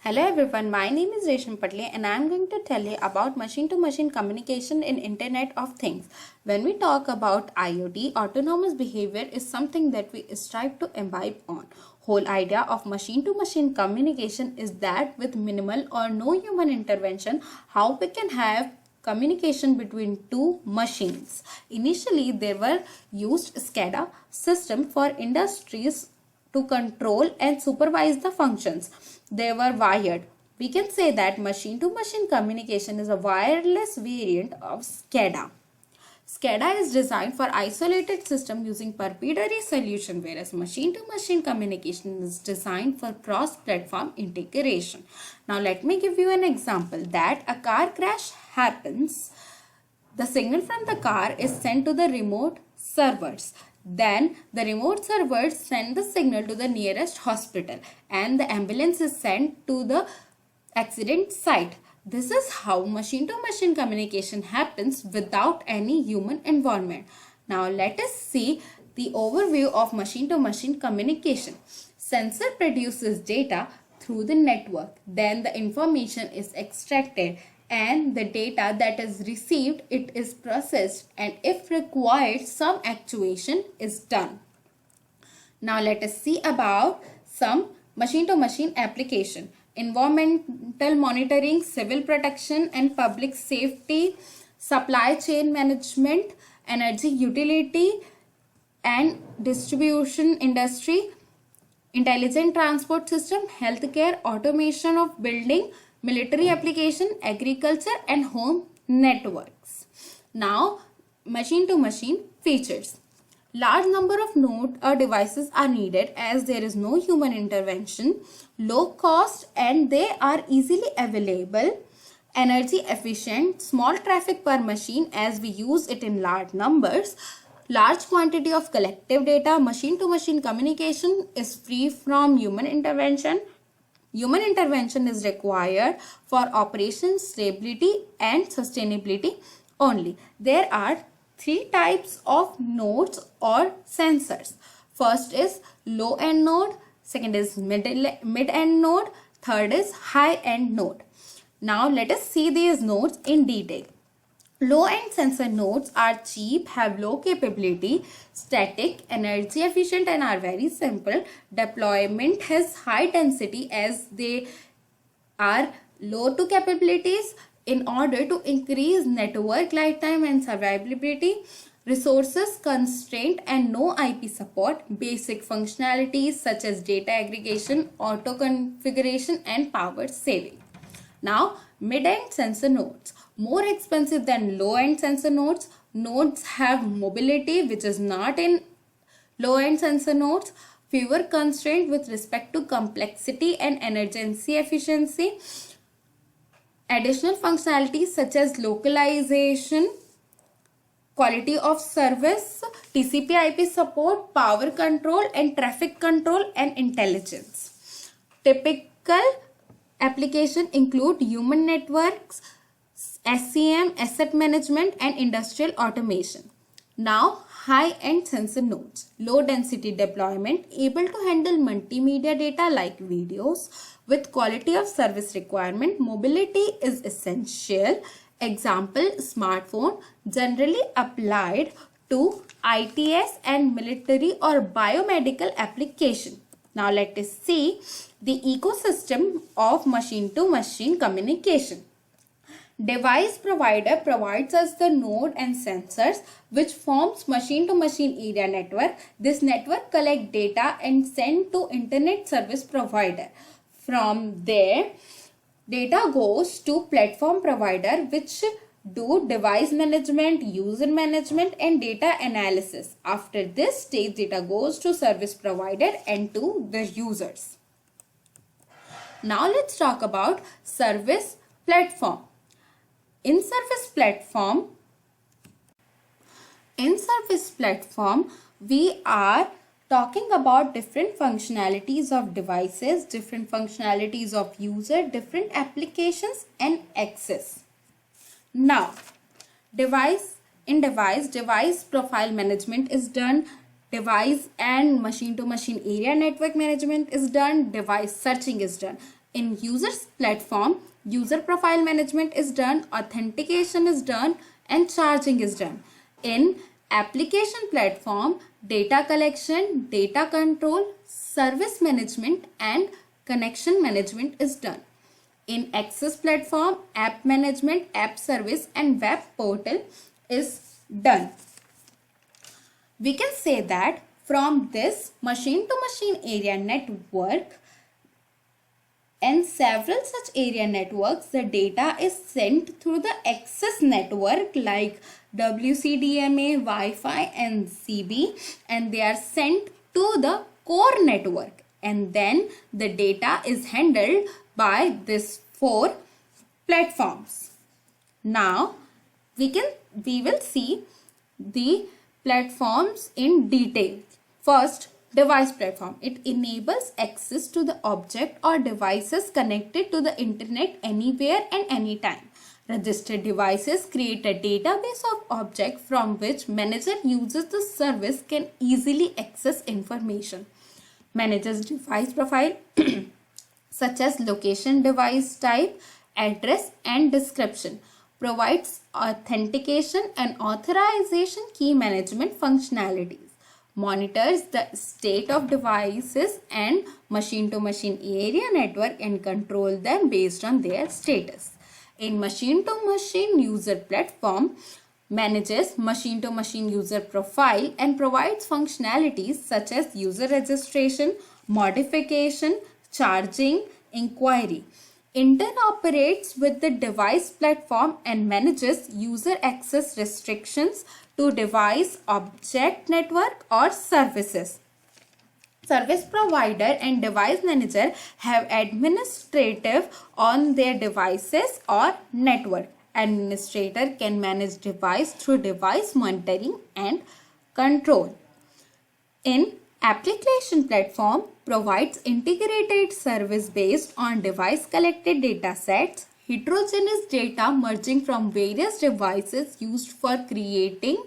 Hello everyone, my name is Resham Patle and I am going to tell you about machine-to-machine communication in Internet of Things. When we talk about IOT, autonomous behavior is something that we strive to imbibe on. Whole idea of machine-to-machine communication is that with minimal or no human intervention, how we can have communication between two machines. Initially, there were used SCADA system for industries to control and supervise the functions. They were wired. We can say that machine-to-machine communication is a wireless variant of SCADA. SCADA is designed for isolated system using proprietary solution, whereas machine-to-machine communication is designed for cross-platform integration. Now let me give you an example that a car crash happens. The signal from the car is sent to the remote servers. Then the remote servers send the signal to the nearest hospital and the ambulance is sent to the accident site. This is how machine-to-machine communication happens without any human involvement. Now let us see the overview of machine-to-machine communication. Sensor produces data through the network. Then the information is extracted and the data that is received, it is processed, and if required, some actuation is done. Now let us see about some machine-to-machine application. Environmental monitoring, civil protection and public safety, supply chain management, energy utility and distribution industry, intelligent transport system, healthcare, automation of building, military application, agriculture and home networks. Now, machine-to-machine features. Large number of nodes or devices are needed as there is no human intervention, low cost and they are easily available, energy efficient, small traffic per machine as we use it in large numbers, large quantity of collective data. Machine-to-machine communication is free from human intervention. Human intervention is required for operation stability and sustainability only. There are three types of nodes or sensors. First is low-end node, second is mid-end node, third is high-end node. Now let us see these nodes in detail. Low-end sensor nodes are cheap, have low capability, static, energy efficient and are very simple. Deployment has high density as they are low to capabilities. In order to increase network lifetime and survivability, resources constraint and no IP support, basic functionalities such as data aggregation, auto configuration and power saving. Now, mid-end sensor nodes. More expensive than low-end sensor nodes. Nodes have mobility which is not in low-end sensor nodes. Fewer constraint with respect to complexity and energy efficiency. Additional functionalities such as localization, quality of service, TCP/IP support, power control and traffic control and intelligence. Typical application include human networks, SCM, asset management and industrial automation. Now, high-end sensor nodes. Low density deployment, able to handle multimedia data like videos with quality of service requirement. Mobility is essential. Example, smartphone, generally applied to ITS and military or biomedical application. Now let us see the ecosystem of machine-to-machine communication. Device provider provides us the node and sensors which forms machine-to-machine area network. This network collects data and send to internet service provider. From there, data goes to platform provider which do device management, user management and data analysis. After this stage, data goes to service provider and to the users. Now let's talk about service platform. In service platform, we are talking about different functionalities of devices, different functionalities of user, different applications and access. Now, device profile management is done. device and machine to machine area network management is done, device searching is done. In users platform, user profile management is done, authentication is done, and charging is done. In application platform, data collection, data control, service management, and connection management is done. In access platform, app management, app service, and web portal is done. We can say that from this machine to machine area network and several such area networks, the data is sent through the access network like WCDMA, Wi-Fi, and CB, and they are sent to the core network, and then the data is handled by these 4 platforms. Now we will see the platforms in detail. First, device platform. It enables access to the object or devices connected to the internet anywhere and anytime. Registered devices create a database of objects from which manager uses the service can easily access information. Manages device profile such as location, device type, address, and description. Provides authentication and authorization key management functionalities. Monitors the state of devices and machine-to-machine area network and control them based on their status. In machine-to-machine user platform, manages machine-to-machine user profile and provides functionalities such as user registration, modification, charging, inquiry. Interoperates with the device platform and manages user access restrictions to device, object network, or services. Service provider and device manager have administrative on their devices or network. Administrator can manage device through device monitoring and control. In application platform, provides integrated service based on device collected data sets, heterogeneous data merging from various devices used for creating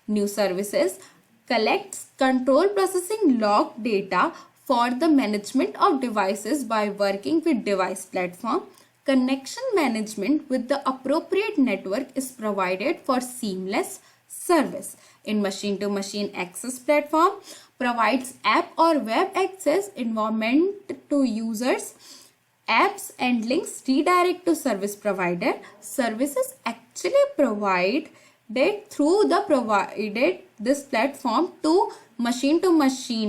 new services, collects control processing log data for the management of devices by working with device platform. Connection management with the appropriate network is provided for seamless service. In machine-to-machine access platform, provides app or web access environment to users. Apps and links redirect to service provider. Services actually provided through the provided this platform to machine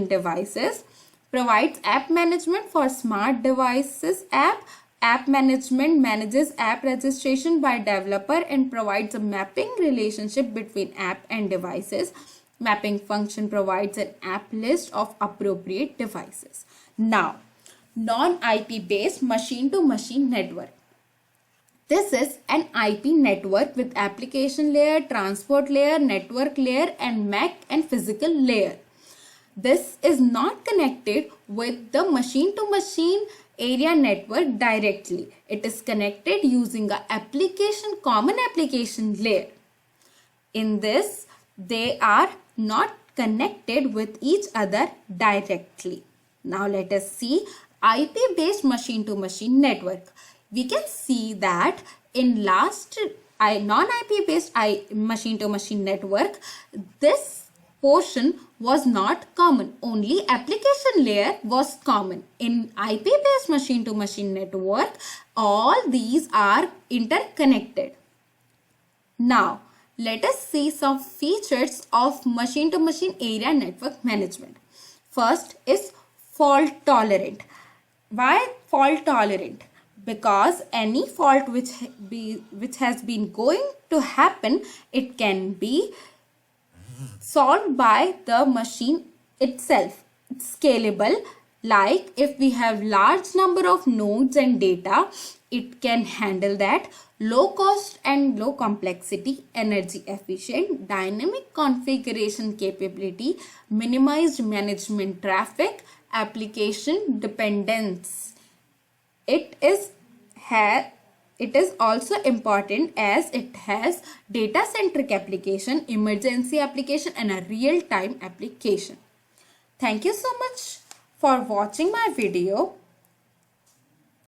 devices. Provides app management for smart devices app. App management manages app registration by developer and provides a mapping relationship between app and devices. Mapping function provides an app list of appropriate devices. Now, non-IP based machine-to-machine network. This is an IP network with application layer, transport layer, network layer, and MAC and physical layer. This is not connected with the machine-to-machine area network directly. It is connected using a common application layer. In this, they are not connected with each other directly. Now let us see IP-based machine-to-machine network. We can see that in last non-IP based machine-to-machine network, this portion was not common. Only application layer was common. In IP-based machine-to-machine network, all these are interconnected. Now, let us see some features of machine-to-machine area network management. First is fault tolerant. Why fault tolerant? Because any fault which has been going to happen, it can be solved by the machine itself. It's scalable. Like if we have large number of nodes and data, it can handle that. Low cost and low complexity, energy efficient, dynamic configuration capability, minimized management traffic, application dependence. It is also important as it has data centric application, emergency application, and a real-time application. Thank you so much for watching my video.